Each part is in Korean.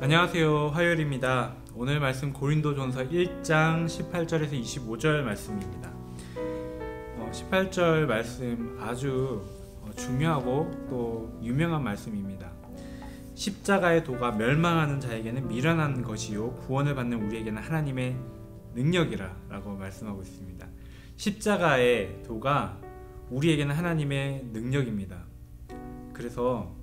안녕하세요. 화요일입니다. 오늘 말씀 고린도전서 1장 18절에서 25절 말씀입니다. 18절 말씀 아주 중요하고 또 유명한 말씀입니다. 십자가의 도가 멸망하는 자에게는 미련한 것이요 구원을 받는 우리에게는 하나님의 능력이라 라고 말씀하고 있습니다. 십자가의 도가 우리에게는 하나님의 능력입니다. 그래서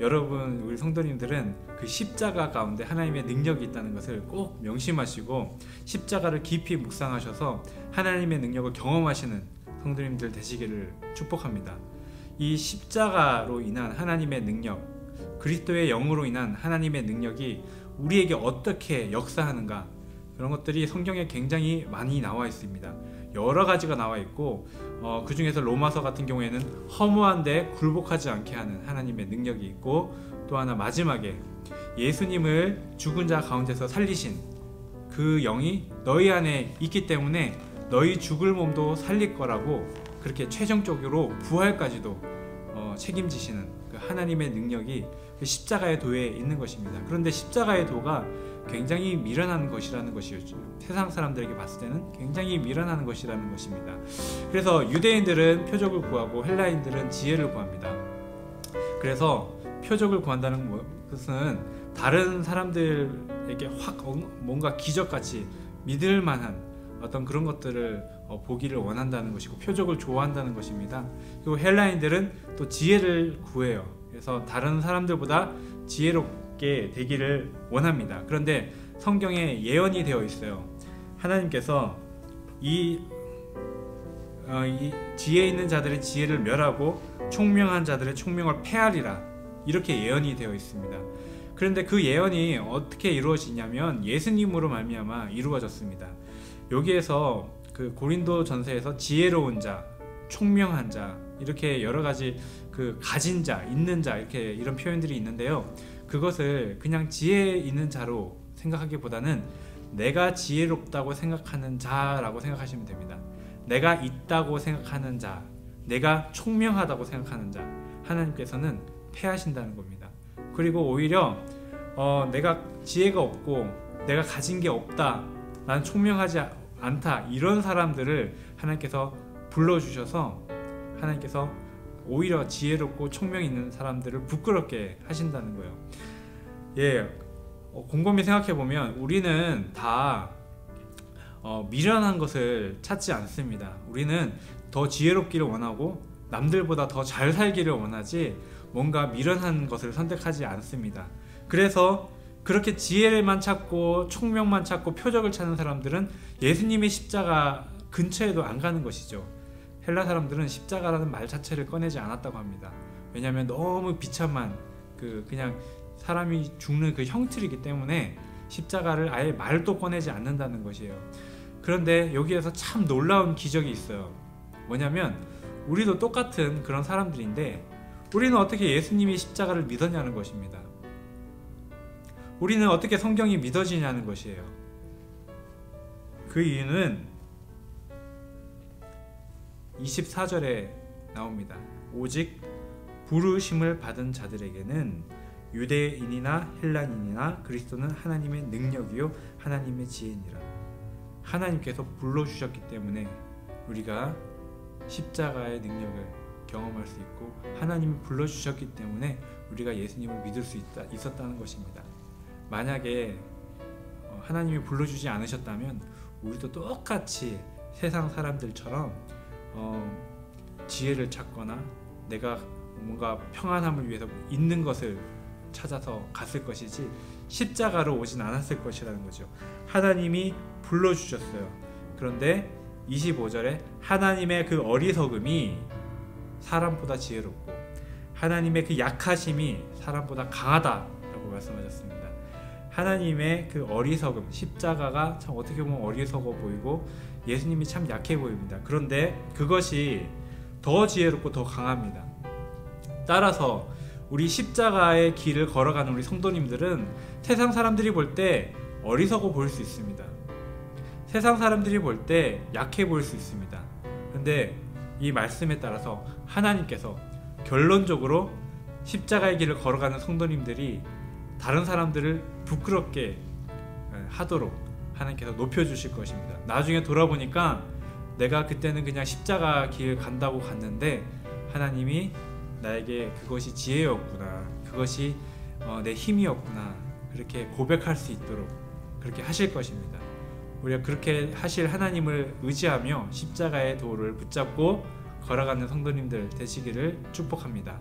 여러분, 우리 성도님들은 그 십자가 가운데 하나님의 능력이 있다는 것을 꼭 명심하시고 십자가를 깊이 묵상하셔서 하나님의 능력을 경험하시는 성도님들 되시기를 축복합니다. 이 십자가로 인한 하나님의 능력, 그리스도의 영으로 인한 하나님의 능력이 우리에게 어떻게 역사하는가, 그런 것들이 성경에 굉장히 많이 나와 있습니다. 여러 가지가 나와 있고 그 중에서 로마서 같은 경우에는 허무한데 굴복하지 않게 하는 하나님의 능력이 있고, 또 하나 마지막에 예수님을 죽은 자 가운데서 살리신 그 영이 너희 안에 있기 때문에 너희 죽을 몸도 살릴 거라고, 그렇게 최종적으로 부활까지도 책임지시는 그 하나님의 능력이 그 십자가의 도에 있는 것입니다. 그런데 십자가의 도가 굉장히 미련한 것이라는 것이었죠. 세상 사람들에게 봤을 때는 굉장히 미련한 것이라는 것입니다. 그래서 유대인들은 표적을 구하고 헬라인들은 지혜를 구합니다. 그래서 표적을 구한다는 것은 다른 사람들에게 확 뭔가 기적같이 믿을 만한 어떤 그런 것들을 보기를 원한다는 것이고 표적을 좋아한다는 것입니다. 그리고 헬라인들은 또 지혜를 구해요. 그래서 다른 사람들보다 지혜롭게 되기를 원합니다. 그런데 성경에 예언이 되어 있어요. 하나님께서 이 지혜 있는 자들의 지혜를 멸하고 총명한 자들의 총명을 패하리라, 이렇게 예언이 되어 있습니다. 그런데 그 예언이 어떻게 이루어지냐면 예수님으로 말미암아 이루어졌습니다. 여기에서 그 고린도전서에서 지혜로운 자, 총명한 자, 이렇게 여러 가지 그 가진 자, 있는 자, 이렇게 이런 표현들이 있는데요. 그것을 그냥 지혜 있는 자로 생각하기보다는 내가 지혜롭다고 생각하는 자라고 생각하시면 됩니다. 내가 있다고 생각하는 자, 내가 총명하다고 생각하는 자, 하나님께서는 패하신다는 겁니다. 그리고 오히려 내가 지혜가 없고 내가 가진 게 없다, 난 총명하지 않다, 이런 사람들을 하나님께서 불러주셔서 하나님께서 오히려 지혜롭고 총명 있는 사람들을 부끄럽게 하신다는 거예요. 곰곰이 생각해보면 우리는 다 미련한 것을 찾지 않습니다. 우리는 더 지혜롭기를 원하고 남들보다 더 잘 살기를 원하지 뭔가 미련한 것을 선택하지 않습니다. 그래서 그렇게 지혜만 찾고 총명만 찾고 표적을 찾는 사람들은 예수님의 십자가 근처에도 안 가는 것이죠. 헬라 사람들은 십자가라는 말 자체를 꺼내지 않았다고 합니다. 왜냐하면 너무 비참한 그냥 사람이 죽는 그 형틀이기 때문에 십자가를 아예 말도 꺼내지 않는다는 것이에요. 그런데 여기에서 참 놀라운 기적이 있어요. 뭐냐면 우리도 똑같은 그런 사람들인데 우리는 어떻게 예수님이 십자가를 믿었냐는 것입니다. 우리는 어떻게 성경이 믿어지냐는 것이에요. 그 이유는 24절에 나옵니다. 오직 부르심을 받은 자들에게는 유대인이나 헬라인이나 그리스도는 하나님의 능력이요 하나님의 지혜니라. 하나님께서 불러주셨기 때문에 우리가 십자가의 능력을 경험할 수 있고, 하나님이 불러주셨기 때문에 우리가 예수님을 믿을 수 있었다는 것입니다. 만약에 하나님이 불러주지 않으셨다면 우리도 똑같이 세상 사람들처럼 지혜를 찾거나 내가 뭔가 평안함을 위해서 있는 것을 찾아서 갔을 것이지 십자가로 오진 않았을 것이라는 거죠. 하나님이 불러주셨어요. 그런데 25절에 하나님의 그 어리석음이 사람보다 지혜롭고 하나님의 그 약하심이 사람보다 강하다라고 말씀하셨습니다. 하나님의 그 어리석음, 십자가가 참 어떻게 보면 어리석어 보이고 예수님이 참 약해 보입니다. 그런데 그것이 더 지혜롭고 더 강합니다. 따라서 우리 십자가의 길을 걸어가는 우리 성도님들은 세상 사람들이 볼 때 어리석어 보일 수 있습니다. 세상 사람들이 볼 때 약해 보일 수 있습니다. 그런데 이 말씀에 따라서 하나님께서 결론적으로 십자가의 길을 걸어가는 성도님들이 다른 사람들을 부끄럽게 하도록 하나님께서 높여주실 것입니다. 나중에 돌아보니까 내가 그때는 그냥 십자가 길 간다고 갔는데 하나님이 나에게 그것이 지혜였구나, 그것이 내 힘이었구나, 그렇게 고백할 수 있도록 그렇게 하실 것입니다. 우리가 그렇게 하실 하나님을 의지하며 십자가의 도를 붙잡고 걸어가는 성도님들 되시기를 축복합니다.